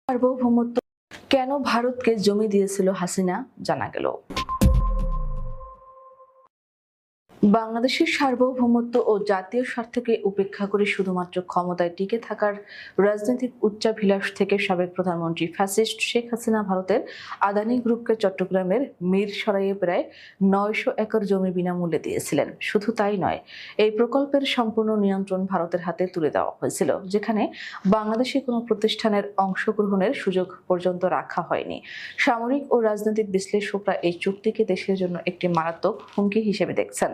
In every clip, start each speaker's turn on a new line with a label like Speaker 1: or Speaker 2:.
Speaker 1: সার্বভৌমত্ব কেন ভারতকে জমি দিয়েছিল হাসিনা জানা গেল। বাংলাদেশের সার্বভৌমত্ব ও জাতীয় স্বার্থকে উপেক্ষা করে শুধুমাত্র ক্ষমতায় টিকে থাকার রাজনৈতিক উচ্চাভিলাষ থেকে সাবেক প্রধানমন্ত্রী ফ্যাসিস্ট শেখ হাসিনা ভারতের আদানি গ্রুপকে চট্টগ্রামের মিরসরাইয়ে প্রায় ৯০০ একর জমি বিনামূল্যে দিয়েছিলেন। শুধু তাই নয়, এই প্রকল্পের সম্পূর্ণ নিয়ন্ত্রণ ভারতের হাতে তুলে দেওয়া হয়েছিল, যেখানে বাংলাদেশি কোনো প্রতিষ্ঠানের অংশগ্রহণের সুযোগ পর্যন্ত রাখা হয়নি। সামরিক ও রাজনৈতিক বিশ্লেষকরা এই চুক্তিকে দেশের জন্য একটি মারাত্মক হুমকি হিসেবে দেখছেন।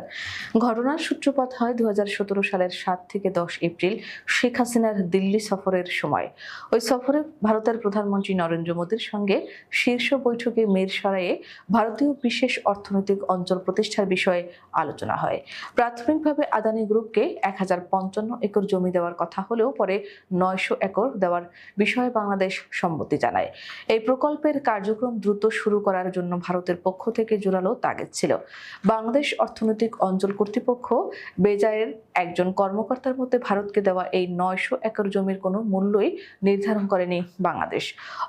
Speaker 1: ঘটনার সূত্রপাত হয় ২০১৭ সালের ৭ থেকে ১০ এপ্রিল শেখ হাসিনার দিল্লি সফরের সময়। ওই সফরে ভারতের প্রধানমন্ত্রী নরেন্দ্র মোদীর সঙ্গে শীর্ষ বৈঠকে মিরসরাইয়ে ভারতীয় বিশেষ অর্থনৈতিক অঞ্চল প্রতিষ্ঠার বিষয়ে আলোচনা হয়। প্রাথমিকভাবে আদানি গ্রুপকে ১০৫৫ একর জমি দেওয়ার কথা হলেও পরে ৯০০ একর দেওয়ার বিষয়ে বাংলাদেশ সম্মতি জানায়। এই প্রকল্পের কার্যক্রম দ্রুত শুরু করার জন্য ভারতের পক্ষ থেকে জোরালো তাগিদ ছিল। বাংলাদেশ অর্থনৈতিক অঞ্চল কর্তৃপক্ষ বেজায়ের একজন কর্মকর্তার মধ্যে ভারতকে দেওয়া এই ৯০০ একর জমির কোনো মূল্যই নির্ধারণ করেনি বাংলাদেশ।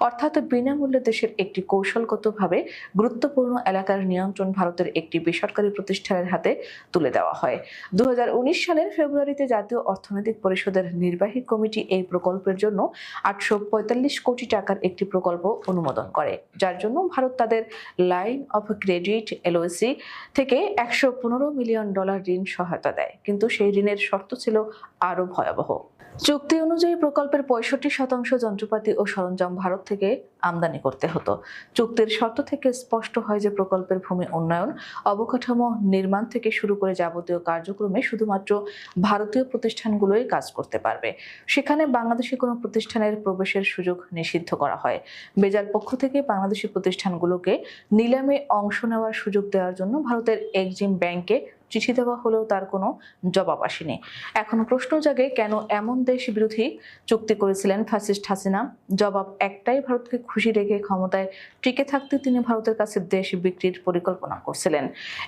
Speaker 1: অর্থাৎ বিনামূল্যে দেশের একটি কৌশলগতভাবে গুরুত্বপূর্ণ এলাকার নিয়ন্ত্রণ ভারতের একটি বেসরকারি প্রতিষ্ঠানের হাতে তুলে দেওয়া হয়। ২০১৯ সালের ফেব্রুয়ারিতে জাতীয় অর্থনৈতিক পরিষদের নির্বাহী কমিটি এই প্রকল্পের জন্য ৮৪৫ কোটি টাকার একটি প্রকল্প অনুমোদন করে, যার জন্য ভারত তাদের লাইন অফ ক্রেডিট এলওসি থেকে $১১৫ মিলিয়ন ঋণ সহায়তা দেয়। কিন্তু সেই ঋণের শর্ত ছিল আরো ভয়াবহ। চুক্তি অনুযায়ী প্রকল্পের ৬৫% যন্ত্রপাতি ও সরঞ্জাম ভারত থেকে আমদানি করতে হতো। চুক্তির শর্ত থেকে স্পষ্ট হয় যে প্রকল্পের ভূমি উন্নয়ন, অবকাঠামো নির্মাণ থেকে শুরু করে যাবতীয় কার্যক্রমে শুধুমাত্র ভারতীয় প্রতিষ্ঠানগুলোই কাজ করতে পারবে। সেখানে বাংলাদেশি কোনো প্রতিষ্ঠানের প্রবেশের সুযোগ নিষিদ্ধ করা হয়। বেজার পক্ষ থেকে বাংলাদেশি প্রতিষ্ঠানগুলোকে নিলামে অংশ নেওয়ার সুযোগ দেওয়ার জন্য ভারতের এক্সিম ব্যাংকে চিঠি দেওয়া হলেও তার কোনো জবাব আসেনি। এখন প্রশ্ন জাগে, কেন এমন দেশ বিরোধী চুক্তি করেছিলেন ফ্যাসিস্ট হাসিনা? জবাব একটাই, ভারতকে খুশি রেখে ক্ষমতায় টিকে থাকতে তিনি ভারতের কাছে দেশ বিক্রির পরিকল্পনা করছিলেন।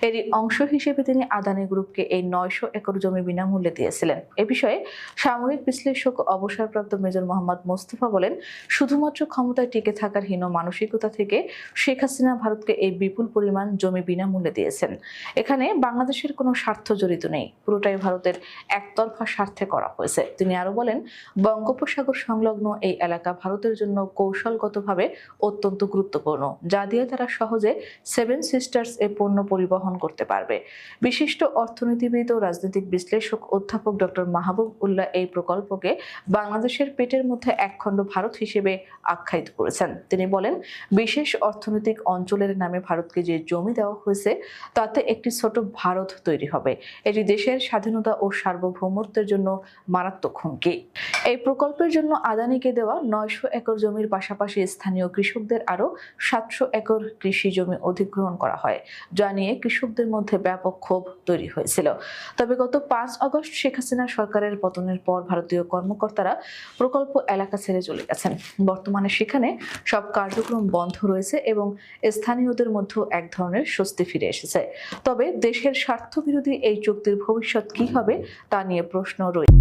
Speaker 1: এরই অংশ হিসেবে তিনি আদানি গ্রুপকে এই ৯০০ একর জমি বিনামূল্যে দিয়েছিলেন। এ বিষয়ে সামরিক বিশ্লেষক অবসরপ্রাপ্ত মেজর মোহাম্মদ মোস্তফা বলেন, শুধুমাত্র ক্ষমতায় টিকে থাকার হীন মানসিকতা থেকে শেখ হাসিনা ভারতকে এই বিপুল পরিমাণ জমি বিনামূল্যে দিয়েছেন। এখানে বাংলাদেশের কোনো স্বার্থ জড়িত নেই, পুরোটাই ভারতের একতরফা স্বার্থে করা হয়েছে। তিনি আরো বলেন, বঙ্গোপসাগর সংলগ্ন এই এলাকা ভারতের জন্য কৌশলগতভাবে অত্যন্ত গুরুত্বপূর্ণ, যা দিয়ে তারা সহজে সেভেন সিস্টার্স এ পণ্য পরিবহন করতে পারবে। বিশিষ্ট অর্থনীতিবিদ ও রাজনৈতিক বিশ্লেষক অধ্যাপক ডক্টর মাহবুব উল্লাহ এই প্রকল্পকে বাংলাদেশের পেটের মধ্যে একখণ্ড ভারত হিসেবে আখ্যায়িত করেছেন। তিনি বলেন, বিশেষ অর্থনৈতিক অঞ্চলের নামে ভারতকে যে জমি দেওয়া হয়েছে তাতে একটি ছোট ভারত তৈরি হবে। এটি দেশের স্বাধীনতা ও সার্বভৌমত্বের জন্য মারাত্মক হুমকি। এই প্রকল্পের জন্য আদানিকে দেওয়া ৯০০ একর জমির পাশাপাশি স্থানীয় কৃষকদের আরো ৭০০ একর কৃষি জমি অধিগ্রহণ করা হয়, যা নিয়ে কৃষকদের মধ্যে ব্যাপক ক্ষোভ তৈরি হয়েছিল। তবে গত ৫ আগস্ট শেখ হাসিনা সরকারের পতনের পর ভারতীয় কর্মকর্তারা প্রকল্প এলাকা ছেড়ে চলে গেছেন। বর্তমানে সেখানে সব কার্যক্রম বন্ধ রয়েছে এবং স্থানীয়দের মধ্যে এক ধরনের স্বস্তি ফিরে এসেছে। তবে দেশের স্বার্থবিরোধী এই চুক্তির ভবিষ্যৎ কি হবে তা নিয়ে প্রশ্ন রয়েছে।